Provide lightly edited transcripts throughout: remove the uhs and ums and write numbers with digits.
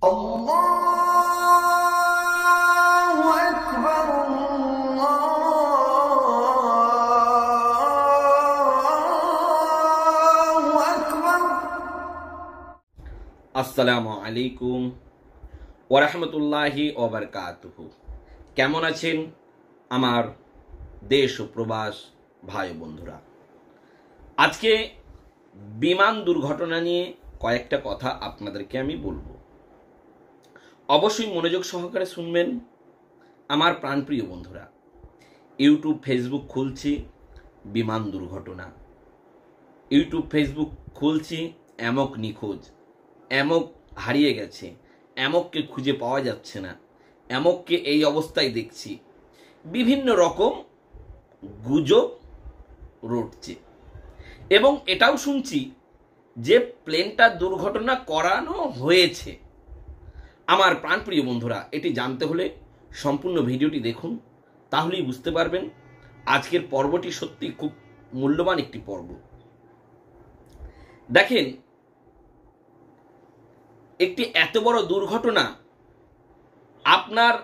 আল্লাহু আকবার, আল্লাহু আকবার। আসসালামু আলাইকুম ওয়া রাহমাতুল্লাহি ওয়া বারাকাতুহু। কেমন আছেন আমার দেশ ও প্রবাস ভাই বন্ধুরা? আজকে বিমান দুর্ঘটনা নিয়ে কয়েকটা কথা আপনাদেরকে আমি বলবো। অবশ্যই মনোযোগ সহকারে শুনবেন আমার প্রাণপ্রিয় বন্ধুরা। ইউটিউব ফেসবুক খুলছি, বিমান দুর্ঘটনা। ইউটিউব ফেসবুক খুলছি, এমক নিখোঁজ, এমক হারিয়ে গেছে, এমককে খুঁজে পাওয়া যাচ্ছে না, এমককে এই অবস্থায় দেখছি। বিভিন্ন রকম গুজব রটছে এবং এটাও শুনছি যে প্লেনটা দুর্ঘটনা করানো হয়েছে। আমার প্রাণপ্রিয় বন্ধুরা, এটি জানতে হলে সম্পূর্ণ ভিডিওটি দেখুন, তাহলেই বুঝতে পারবেন। আজকের পর্বটি সত্যি খুব মূল্যবান একটি পর্ব। দেখেন, একটি এত বড় দুর্ঘটনা আপনার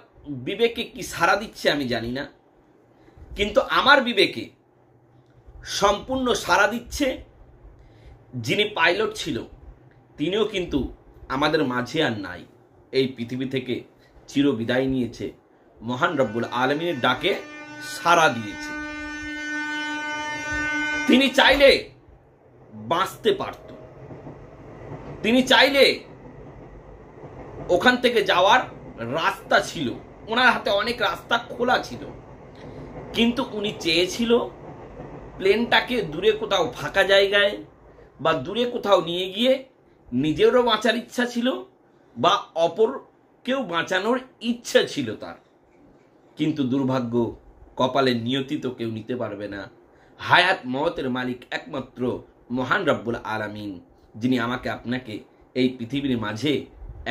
বিবেকে কি সাড়া দিচ্ছে আমি জানি না, কিন্তু আমার বিবেকে সম্পূর্ণ সাড়া দিচ্ছে। যিনি পাইলট ছিল তিনিও কিন্তু আমাদের মাঝে আর নাই, এই পৃথিবী থেকে চির বিদায় নিয়েছে। মহান রব্বুল আলামিনের ডাকে সাড়া দিয়েছে। তিনি চাইলে বাঁচতে পারত, তিনি চাইলে ওখান থেকে যাওয়ার রাস্তা ছিল, ওনার হাতে অনেক রাস্তা খোলা ছিল, কিন্তু উনি চেয়েছিল প্লেনটাকে দূরে কোথাও ফাঁকা জায়গায় বা দূরে কোথাও নিয়ে গিয়ে নিজেরও বাঁচার ইচ্ছা ছিল বা অপরকেও বাঁচানোর ইচ্ছা ছিল তার। কিন্তু দুর্ভাগ্য, কপালের নিয়তি তো কেউ নিতে পারবে না। হায়াত মওতের মালিক একমাত্র মহান রব্বুল আলামিন, যিনি আমাকে আপনাকে এই পৃথিবীর মাঝে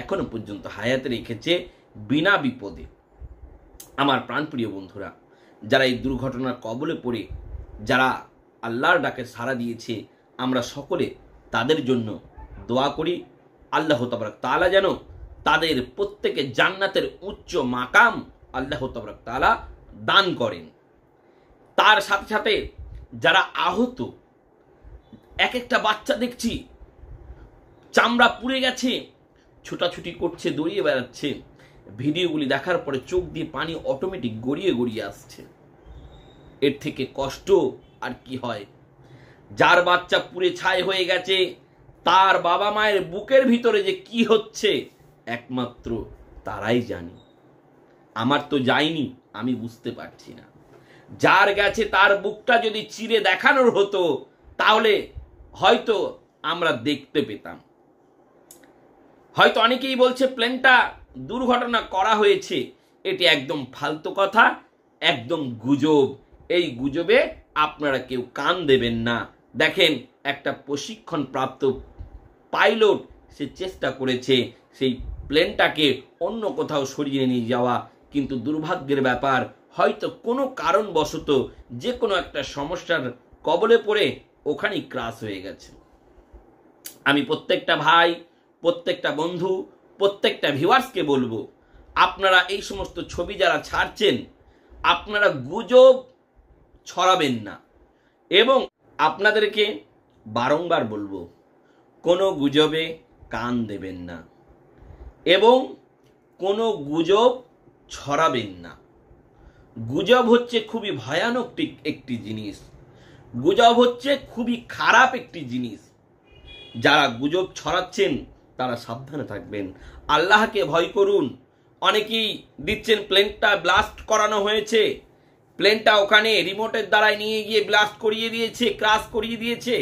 এখনো পর্যন্ত হায়াতে রেখেছে বিনা বিপদে। আমার প্রাণপ্রিয় বন্ধুরা, যারা এই দুর্ঘটনার কবলে পড়ে যারা আল্লাহর ডাকে সাড়া দিয়েছে, আমরা সকলে তাদের জন্য দোয়া করি। আল্লাহ তাবারক তাআলা যেন তাদের প্রত্যেকে জান্নাতের উচ্চ মাকাম আল্লাহ তাবারক তাআলা দান করেন। তার সাথে সাথে যারা আহত, এক একটা বাচ্চা দেখছি চামড়া পুড়ে গেছে, ছোটাছুটি করছে, দৌড়িয়ে বেড়াচ্ছে। ভিডিওগুলি দেখার পরে চোখ দিয়ে পানি অটোমেটিক গড়িয়ে গড়িয়ে আসছে। এর থেকে কষ্ট আর কি হয়? যার বাচ্চা পুড়ে ছাই হয়ে গেছে, তার বাবা মায়ের বুকের ভিতরে যে কি হচ্ছে একমাত্র তারাই জানে। আমার তো যায়নি, আমি বুঝতে পারছি না। যার গেছে তার বুকটা যদি চিরে দেখানোর হতো তাহলে হয়তো আমরা দেখতে পেতাম। হয়তো অনেকেই বলছে প্লেনটা দুর্ঘটনা করা হয়েছে, এটি একদম ফালতু কথা, একদম গুজব। এই গুজবে আপনারা কেউ কান দেবেন না। দেখেন, একটা প্রশিক্ষণ প্রাপ্ত পাইলট সে চেষ্টা করেছে সেই প্লেনটাকে অন্য কোথাও সরিয়ে নিয়ে যাওয়া, কিন্তু দুর্ভাগ্যের ব্যাপার হয়তো কোনো কারণবশত যে কোনো একটা সমস্যার কবলে পড়ে ওখানেই ক্রাশ হয়ে গেছে। আমি প্রত্যেকটা ভাই, প্রত্যেকটা বন্ধু, প্রত্যেকটা ভিউয়ার্সকে বলবো, আপনারা এই সমস্ত ছবি যারা ছাড়ছেন, আপনারা গুজব ছড়াবেন না। এবং আপনাদেরকে বারংবার বলবো, কোনো গুজবে কান দেবেন না এবং কোনো গুজব ছড়াবেন না। গুজব হচ্ছে খুবই ভয়ানক একটি জিনিস, গুজব হচ্ছে খুবই খারাপ একটি জিনিস। যারা গুজব ছড়াচ্ছেন তারা সাবধানে থাকবেন, আল্লাহকে ভয় করুন। অনেকেই দিচ্ছেন প্লেনটা ব্লাস্ট করানো হয়েছে, প্লেনটা ওখানে রিমোটের দ্বারাই নিয়ে গিয়ে ব্লাস্ট করিয়ে দিয়েছে, ক্রাশ করিয়ে দিয়েছে।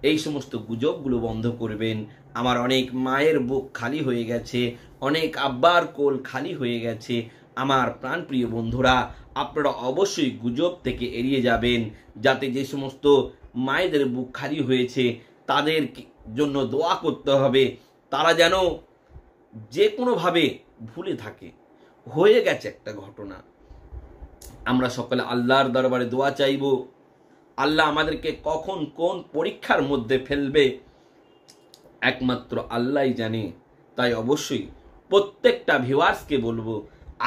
এই সমস্ত গুজবগুলো বন্ধ করবেন। আমার অনেক মায়ের বুক খালি হয়ে গেছে, অনেক আব্বার কোল খালি হয়ে গেছে। আমার প্রাণপ্রিয় বন্ধুরা, আপনারা অবশ্যই গুজব থেকে এড়িয়ে যাবেন, যাতে যে সমস্ত মায়েদের বুক খালি হয়েছে তাদের জন্য দোয়া করতে হবে। তারা যেন যে কোনোভাবে ভুলে থাকে, হয়ে গেছে একটা ঘটনা। আমরা সকলে আল্লাহর দরবারে দোয়া চাইব। আল্লাহ আমাদেরকে কখন কোন পরীক্ষার মধ্যে ফেলবে একমাত্র আল্লাহই জানে। তাই অবশ্যই প্রত্যেকটা ভিউয়ার্সকে বলবো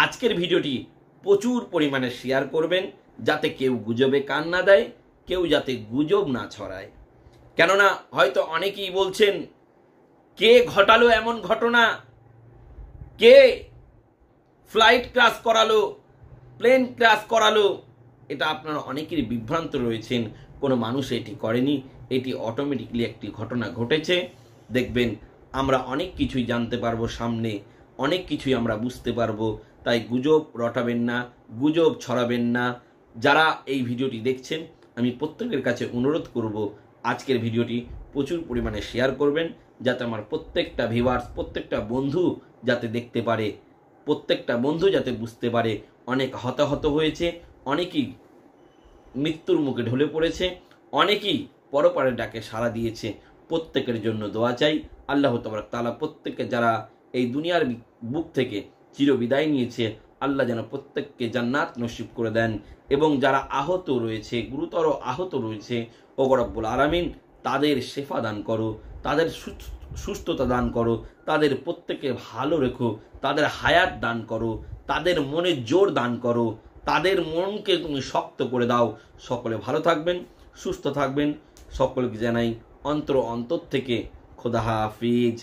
আজকের ভিডিওটি প্রচুর পরিমাণে শেয়ার করবেন, যাতে কেউ গুজবে কান না দেয়, কেউ যাতে গুজব না ছড়ায়। কেননা হয়তো অনেকেই বলছেন, কে ঘটালো এমন ঘটনা, কে ফ্লাইট ক্র্যাশ করালো, প্লেন ক্র্যাশ করালো, এটা আপনারা অনেকেরই বিভ্রান্ত রয়েছেন। কোনো মানুষ এটি করেনি, এটি অটোমেটিকলি একটি ঘটনা ঘটেছে। দেখবেন আমরা অনেক কিছুই জানতে পারবো, সামনে অনেক কিছুই আমরা বুঝতে পারবো। তাই গুজব রটাবেন না, গুজব ছড়াবেন না। যারা এই ভিডিওটি দেখছেন, আমি প্রত্যেকের কাছে অনুরোধ করব আজকের ভিডিওটি প্রচুর পরিমাণে শেয়ার করবেন, যাতে আমার প্রত্যেকটা ভিউয়ার্স, প্রত্যেকটা বন্ধু যাতে দেখতে পারে, প্রত্যেকটা বন্ধু যাতে বুঝতে পারে। অনেক হতাহত হয়েছে, অনেকেই মৃত্যুর মুখে ঢলে পড়েছে, অনেকেই পরপারের ডাকে সাড়া দিয়েছে। প্রত্যেকের জন্য দোয়া চাই। আল্লাহ তাবারক তাআলা প্রত্যেককে যারা এই দুনিয়ার বুক থেকে চিরবিদায় নিয়েছে, আল্লাহ যেন প্রত্যেককে জান্নাত নসিব করে দেন। এবং যারা আহত রয়েছে, গুরুতর আহত রয়েছে, ওগো রব্বুল আলামিন তাদের শেফা দান করো, তাদের সুস্থতা দান করো, তাদের প্রত্যেকে ভালো রেখো, তাদের হায়াত দান করো, তাদের মনে জোর দান করো, তাদের মনকে তুমি শক্ত করে দাও। সকলে ভালো থাকবেন, সুস্থ থাকবেন। সকলকে জানাই অন্তর থেকে খোদা হাফিজ।